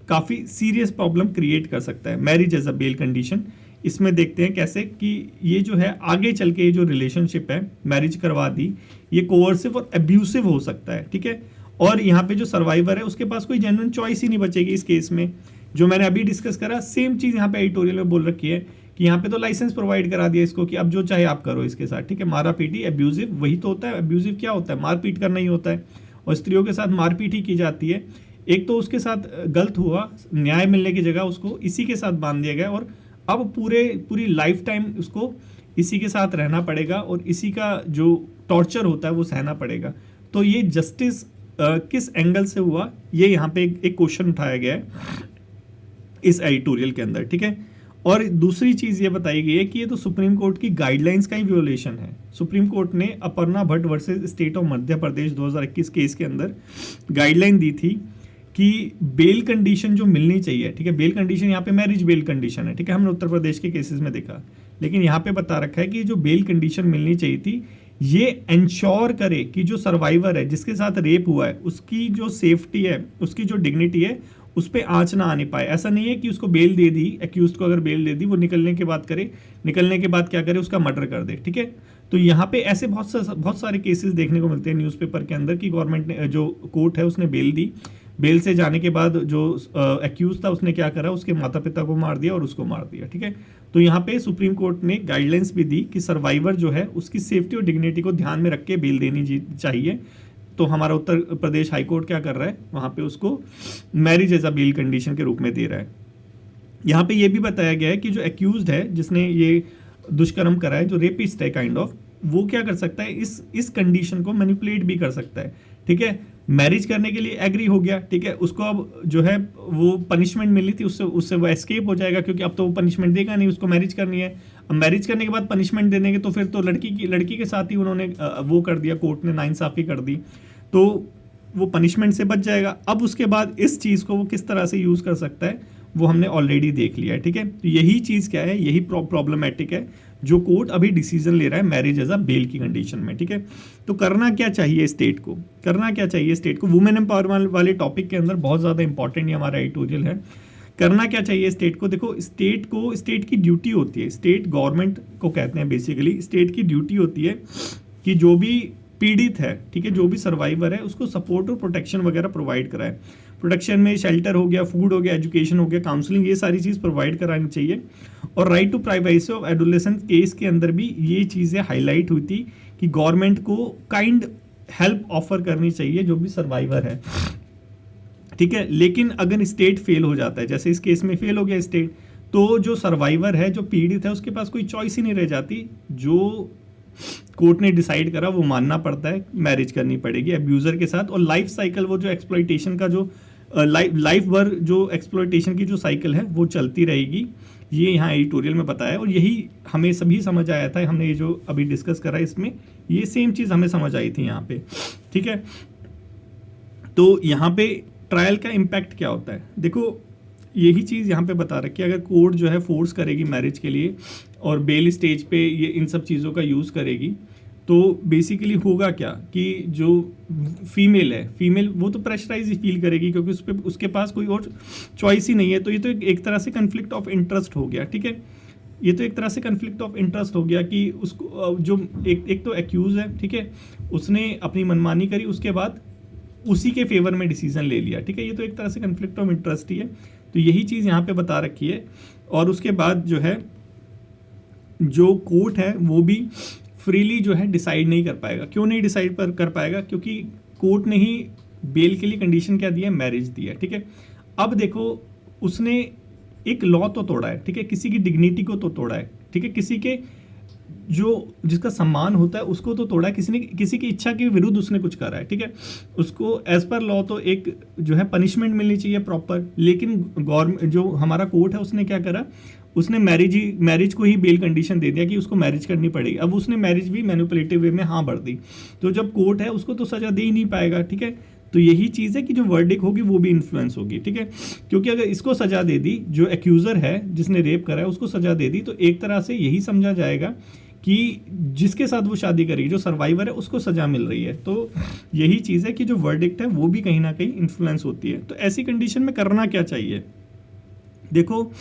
काफ़ी सीरियस प्रॉब्लम क्रिएट कर सकता है। Marriage as a bail condition, इसमें देखते हैं कैसे कि ये जो है आगे चल के जो रिलेशनशिप है, मैरिज करवा दी, ये कोवर्सिव और एब्यूसिव हो सकता है, ठीक है। और यहाँ पे जो सर्वाइवर है उसके पास कोई जेन्युइन चॉइस ही नहीं बचेगी इस केस में। जो मैंने अभी डिस्कस करा सेम चीज़ यहाँ पे एडिटोरियल में बोल रखी है कि यहाँ पे तो लाइसेंस प्रोवाइड करा दिया इसको कि अब जो चाहे आप करो इसके साथ, ठीक है। मारा पीटी, एब्यूजिव वही तो होता है। एब्यूजिव क्या होता है? मारपीट करना ही होता है, और स्त्रियों के साथ मारपीट ही की जाती है। एक तो उसके साथ गलत हुआ, न्याय मिलने की जगह उसको इसी के साथ बांध दिया गया, और अब पूरी लाइफ टाइम उसको इसी के साथ रहना पड़ेगा और इसी का जो टॉर्चर होता है वो सहना पड़ेगा। तो ये जस्टिस किस एंगल से हुआ, ये यहाँ पे एक क्वेश्चन उठाया गया है इस एडिटोरियल के अंदर, ठीक है। और दूसरी चीज़ ये बताई गई है कि ये तो सुप्रीम कोर्ट की गाइडलाइंस का ही वियोलेशन है। सुप्रीम कोर्ट ने Aparna Bhatt versus state of Madhya Pradesh 2021 case के अंदर गाइडलाइन दी थी कि बेल कंडीशन जो मिलनी चाहिए, ठीक है, बेल कंडीशन यहाँ पे मैरिज बेल कंडीशन है, ठीक है, हमने उत्तर प्रदेश के केसेस में देखा, लेकिन यहाँ पे बता रखा है कि जो बेल कंडीशन मिलनी चाहिए थी ये इंश्योर करे कि जो सर्वाइवर है जिसके साथ रेप हुआ है उसकी जो सेफ्टी है, उसकी जो डिग्निटी है, उस पर आँच ना आने पाए। ऐसा नहीं है कि उसको बेल दे दी, एक्यूज को अगर बेल दे दी, वो निकलने के बाद करे, निकलने के बाद क्या करे, उसका मर्डर कर दे, ठीक है। तो यहाँ पे ऐसे बहुत सारे केसेस देखने को मिलते हैं न्यूज़पेपर के अंदर कि गवर्नमेंट ने, जो कोर्ट है उसने बेल दी, बेल से जाने के बाद जो एक्यूज था उसने क्या करा, उसके माता पिता को मार दिया और उसको मार दिया, ठीक है। तो यहाँ पे सुप्रीम कोर्ट ने गाइडलाइंस भी दी कि सर्वाइवर जो है उसकी सेफ्टी और डिग्निटी को ध्यान में रख के बेल देनी चाहिए। तो हमारा उत्तर प्रदेश हाई कोर्ट क्या कर रहा है, वहाँ पे उसको marriage as a bail condition के रूप में दे रहा है। यहाँ पे ये भी बताया गया है कि जो एक्यूज्ड है जिसने ये दुष्कर्म करा है, जो रेपिस्ट है काइंड ऑफ, वो क्या कर सकता है, इस कंडीशन को मैनिपुलेट भी कर सकता है, ठीक है। मैरिज करने के लिए एग्री हो गया, ठीक है, उसको अब जो है वो पनिशमेंट मिली थी, उससे वो एस्केप हो जाएगा, क्योंकि अब तो वो पनिशमेंट देगा नहीं, उसको मैरिज करनी है। अब मैरिज करने के बाद पनिशमेंट दे देंगे तो फिर तो लड़की के साथ ही उन्होंने वो कर दिया, कोर्ट ने नाइंसाफ़ी कर दी, तो वो पनिशमेंट से बच जाएगा। अब उसके बाद इस चीज़ को वो किस तरह से यूज़ कर सकता है वो हमने ऑलरेडी देख लिया है, ठीक है। तो यही चीज़ क्या है, यही प्रॉब्लमेटिक है जो कोर्ट अभी डिसीजन ले रहा है मैरिज एज अ बेल की कंडीशन में, ठीक है। तो करना क्या चाहिए स्टेट को, करना क्या चाहिए स्टेट को, वुमेन एम्पावरमेंट वाले टॉपिक के अंदर बहुत ज़्यादा इंपॉर्टेंट ये हमारा एडिटोरियल है। करना क्या चाहिए स्टेट को, देखो स्टेट की ड्यूटी होती है, स्टेट गवर्नमेंट को कहते हैं बेसिकली, स्टेट की ड्यूटी होती है कि जो भी पीड़ित है, ठीक है, जो भी सर्वाइवर है उसको सपोर्ट और प्रोटेक्शन वगैरह प्रोवाइड कराए। प्रोटेक्शन में शेल्टर हो गया, फूड हो गया, एजुकेशन हो गया, काउंसलिंग, ये सारी चीज़ प्रोवाइड करानी चाहिए। और right to privacy of adolescent case के अंदर भी ये चीज़ें हाईलाइट हुई थी कि गवर्नमेंट को काइंड हेल्प ऑफर करनी चाहिए जो भी सर्वाइवर है, ठीक है। लेकिन अगर स्टेट फेल हो जाता है, जैसे इस केस में फेल हो गया स्टेट, तो जो सर्वाइवर है, जो पीड़ित है, उसके पास कोई चॉइस ही नहीं रह जाती, जो कोर्ट ने डिसाइड करा वो मानना पड़ता है, मैरिज करनी पड़ेगी अब्यूज़र के साथ। और लाइफ साइकिल, वो जो एक्सप्लॉइटेशन का जो लाइफ भर जो एक्सप्लॉइटेशन की जो साइकिल है वो चलती रहेगी, ये यहाँ एडिटोरियल में बताया। और यही हमें सभी समझ आया था, हमने ये जो अभी डिस्कस करा इसमें ये सेम चीज़ हमें समझ आई थी यहाँ पे, ठीक है। तो यहाँ पे ट्रायल का इम्पैक्ट क्या होता है, देखो यही चीज़ यहाँ पे बता रखी है। अगर कोर्ट जो है फोर्स करेगी मैरिज के लिए और बेल स्टेज पे ये इन सब चीज़ों का यूज़ करेगी, तो बेसिकली होगा क्या कि जो फीमेल है, फीमेल वो तो प्रेशराइज ही फील करेगी, क्योंकि उसके पास कोई और चॉइस ही नहीं है। तो ये तो एक तरह से कन्फ्लिक्ट ऑफ इंटरेस्ट हो गया, ठीक है। ये तो एक तरह से कन्फ्लिक्ट ऑफ इंटरेस्ट हो गया कि उसको जो एक तो एक्यूज़ है, ठीक है, उसने अपनी मनमानी करी, उसके बाद उसी के फेवर में डिसीजन ले लिया, ठीक है। ये तो एक तरह से कन्फ्लिक्ट ऑफ इंटरेस्ट ही है। तो यही चीज़ यहाँ पे बता रखी है। और उसके बाद जो है जो कोर्ट है वो भी फ्रीली जो है डिसाइड नहीं कर पाएगा। क्यों नहीं डिसाइड कर पाएगा, क्योंकि कोर्ट ने ही बेल के लिए कंडीशन क्या दिया है, मैरिज दिया है, ठीक है। अब देखो उसने एक लॉ तो तोड़ा है, ठीक है, किसी की डिग्निटी को तो तोड़ा है, ठीक है, किसी के जो जिसका सम्मान होता है उसको तो तोड़ा है, किसी की इच्छा के विरुद्ध उसने कुछ करा है, ठीक है। उसको एज पर लॉ तो एक जो है पनिशमेंट मिलनी चाहिए प्रॉपर, लेकिन गवर्नमेंट जो हमारा कोर्ट है उसने क्या करा, उसने मैरिज को ही बेल कंडीशन दे दिया कि उसको मैरिज करनी पड़ेगी। अब उसने मैरिज भी मैनिपुलेटिव वे में हाँ भर दी, तो जब कोर्ट है उसको तो सज़ा दे ही नहीं पाएगा, ठीक है। तो यही चीज़ है कि जो वर्डिक्ट होगी वो भी इन्फ्लुएंस होगी, ठीक है। क्योंकि अगर इसको सज़ा दे दी, जो एक्यूज़र है जिसने रेप करा है उसको सज़ा दे दी, तो एक तरह से यही समझा जाएगा कि जिसके साथ वो शादी करेगी, जो सर्वाइवर है, उसको सज़ा मिल रही है। तो यही चीज़ है कि जो वर्डिक्ट है वो भी कहीं ना कहीं इन्फ्लुएंस होती है। तो ऐसी कंडीशन में करना क्या चाहिए, देखो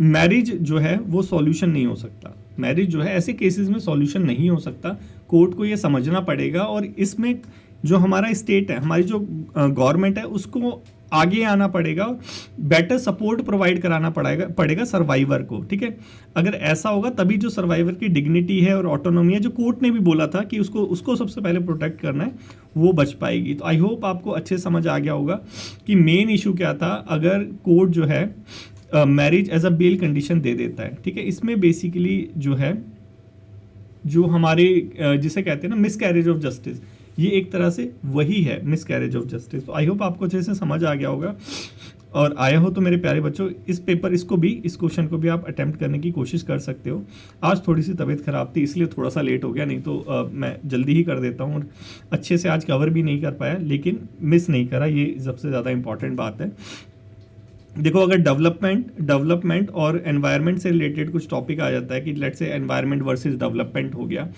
मैरिज जो है वो सॉल्यूशन नहीं हो सकता, मैरिज जो है ऐसे केसेस में सॉल्यूशन नहीं हो सकता। कोर्ट को ये समझना पड़ेगा और इसमें जो हमारा स्टेट है, हमारी जो गवर्नमेंट है, उसको आगे आना पड़ेगा, बेटर सपोर्ट प्रोवाइड कराना पड़ेगा सर्वाइवर को, ठीक है। अगर ऐसा होगा तभी जो सर्वाइवर की डिग्निटी है और ऑटोनॉमी है, जो कोर्ट ने भी बोला था कि उसको सबसे पहले प्रोटेक्ट करना है, वो बच पाएगी। तो आई होप आपको अच्छे समझ आ गया होगा कि मेन इशू क्या था। अगर कोर्ट जो है marriage as a bail condition दे देता है, ठीक है, इसमें बेसिकली जो है जो हमारे जिसे कहते हैं ना मिसकैरेज ऑफ जस्टिस, ये एक तरह से वही है मिसकैरेज ऑफ जस्टिस। तो आई होप आपको अच्छे से समझ आ गया होगा। और आया हो तो मेरे प्यारे बच्चों इस क्वेश्चन को भी आप अटेम्प्ट करने की कोशिश कर सकते हो। आज थोड़ी सी तबीयत ख़राब थी इसलिए थोड़ा सा लेट हो गया, नहीं तो मैं जल्दी ही कर देता हूँ और अच्छे से आज कवर भी नहीं कर पाया, लेकिन मिस नहीं करा, ये सबसे ज़्यादा इंपॉर्टेंट बात है। देखो अगर डेवलपमेंट और एनवायरनमेंट से रिलेटेड कुछ टॉपिक आ जाता है कि let's say environment versus development हो गया,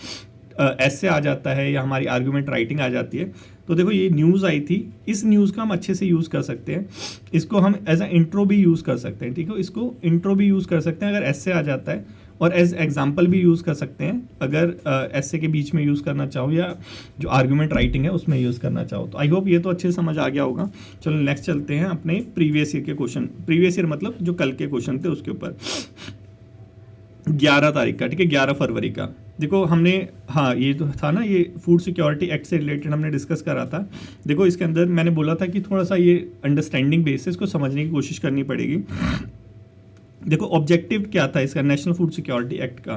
ऐसे आ जाता है या हमारी आर्गुमेंट राइटिंग आ जाती है, तो देखो ये न्यूज़ आई थी, इस न्यूज़ का हम अच्छे से यूज़ कर सकते हैं, इसको हम एज अ इंट्रो भी यूज़ कर सकते हैं, ठीक है, इसको इंट्रो भी यूज़ कर सकते हैं अगर ऐसे आ जाता है, और एज एग्जाम्पल भी यूज़ कर सकते हैं अगर ऐसे के बीच में यूज़ करना चाहो या जो आर्गुमेंट राइटिंग है उसमें यूज़ करना चाहो। तो आई होप ये तो अच्छे से समझ आ गया होगा। चलो नेक्स्ट चलते हैं अपने प्रीवियस ईयर के क्वेश्चन, प्रीवियस ईयर मतलब जो कल के क्वेश्चन थे उसके ऊपर। 11 तारीख का, ठीक है, 11 फरवरी का। देखो हमने, हाँ ये तो था ना, ये फूड सिक्योरिटी एक्ट से रिलेटेड हमने डिस्कस करा था। देखो इसके अंदर मैंने बोला था कि थोड़ा सा ये अंडरस्टैंडिंग बेसिस को समझने की कोशिश करनी पड़ेगी। देखो ऑब्जेक्टिव क्या था इसका, नेशनल फूड सिक्योरिटी एक्ट का,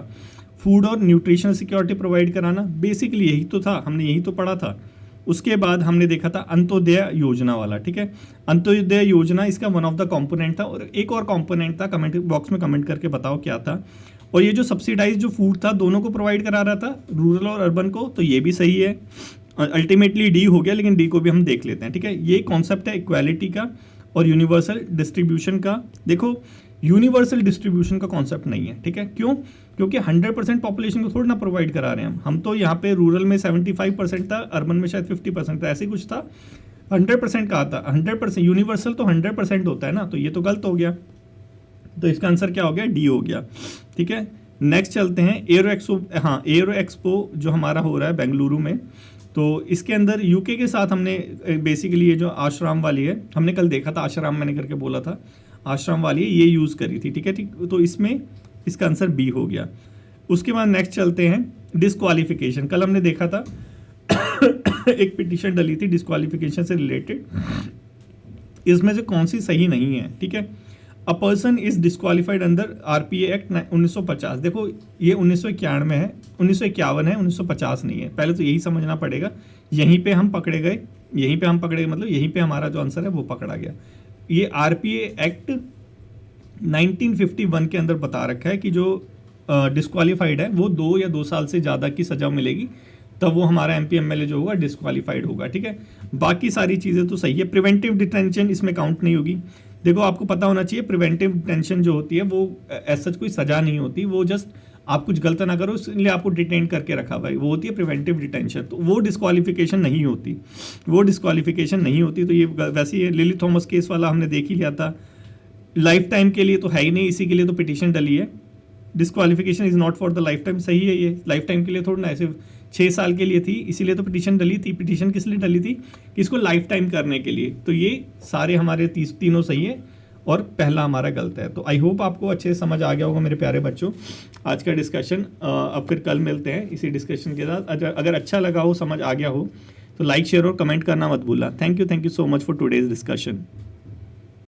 फूड और न्यूट्रिशनल सिक्योरिटी प्रोवाइड कराना, बेसिकली यही तो था, हमने यही तो पढ़ा था। उसके बाद हमने देखा था अंत्योदय योजना वाला, ठीक है, अंत्योदय योजना इसका वन ऑफ द कंपोनेंट था, और एक और कंपोनेंट था, कमेंट बॉक्स में कमेंट करके बताओ क्या था। और ये जो सब्सिडाइज जो फूड था दोनों को प्रोवाइड करा रहा था, रूरल और अर्बन को, तो ये भी सही है। अल्टीमेटली डी हो गया, लेकिन डी को भी हम देख लेते हैं, ठीक है। ये कॉन्सेप्ट है इक्वालिटी का और यूनिवर्सल डिस्ट्रीब्यूशन का। देखो यूनिवर्सल डिस्ट्रीब्यूशन का कॉन्सेप्ट नहीं है, ठीक है, क्यों? क्योंकि 100% पॉपुलेशन को थोड़ा ना प्रोवाइड करा रहे हैं हम तो यहाँ पे रूरल में 75% था, अर्बन में शायद 50% था, ऐसे कुछ था। 100% कहा था, 100% यूनिवर्सल तो 100% होता है ना, तो ये तो गलत हो गया, तो इसका आंसर क्या हो गया, डी हो गया, ठीक है। नेक्स्ट चलते हैं एरो एक्सपो, हाँ एरो एक्सपो जो हमारा हो रहा है बेंगलुरु में, तो इसके अंदर यूके के साथ हमने बेसिकली ये जो आश्रम वाली है, हमने कल देखा था, आश्रम मैंने करके बोला था, आश्रम वाली ये यूज़ करी थी, ठीक है, ठीक, तो इसमें इसका आंसर बी हो गया। उसके बाद नेक्स्ट चलते हैं डिस्क्वालिफिकेशन। कल हमने देखा था एक पिटीशन डली थी डिस्क्वालिफिकेशन से रिलेटेड, इसमें से कौन सी सही नहीं है, ठीक है। A person is disqualified under RPA act 1950। देखो ये 1951 में है, 1951 है, 1950 नहीं है, पहले तो यही समझना पड़ेगा। यहीं पे हम पकड़े गए, यहीं पे हम पकड़े गए, मतलब यहीं पे हमारा जो आंसर है वो पकड़ा गया। ये आरपीए एक्ट 1951 के अंदर बता रखा है कि जो डिस्क्वालीफाइड है वो 2 या 2 साल से ज़्यादा की सज़ा मिलेगी, तब वो हमारा एमपी एमएलए जो होगा डिस्क्वालीफाइड होगा, ठीक है। बाकी सारी चीज़ें तो सही है। प्रिवेंटिव डिटेंशन इसमें काउंट नहीं होगी। देखो आपको पता होना चाहिए प्रिवेंटिव डिटेंशन जो होती है वो ऐसा कोई सज़ा नहीं होती, वो जस्ट आप कुछ गलत ना करो इसलिए आपको डिटेन करके रखा हुआ है, वो होती है प्रिवेंटिव डिटेंशन, तो वो डिस्क्वालिफिकेशन नहीं होती, वो डिस्क्वालिफिकेशन नहीं होती। तो ये वैसे ही लिली थॉमस केस वाला हमने देख ही लिया था, लाइफ टाइम के लिए तो है ही नहीं, इसी के लिए तो पिटीशन डली है। Disqualification is not for the life time, सही है, ये लाइफ टाइम के लिए थोड़ा ना, ऐसे 6 साल के लिए थी, इसीलिए तो पिटीशन डली थी। पिटीशन किस लिए डली थी कि इसको लाइफ टाइम करने के लिए। तो ये सारे हमारे तीनों सही है और पहला हमारा गलत है। तो आई होप आपको अच्छे से समझ आ गया होगा मेरे प्यारे बच्चों आज का डिस्कशन। अब फिर कल मिलते हैं इसी डिस्कशन के साथ। अगर अच्छा लगा हो, समझ आ गया हो, तो लाइक शेयर और कमेंट करना मत भूलना। Thank you so much for today's discussion.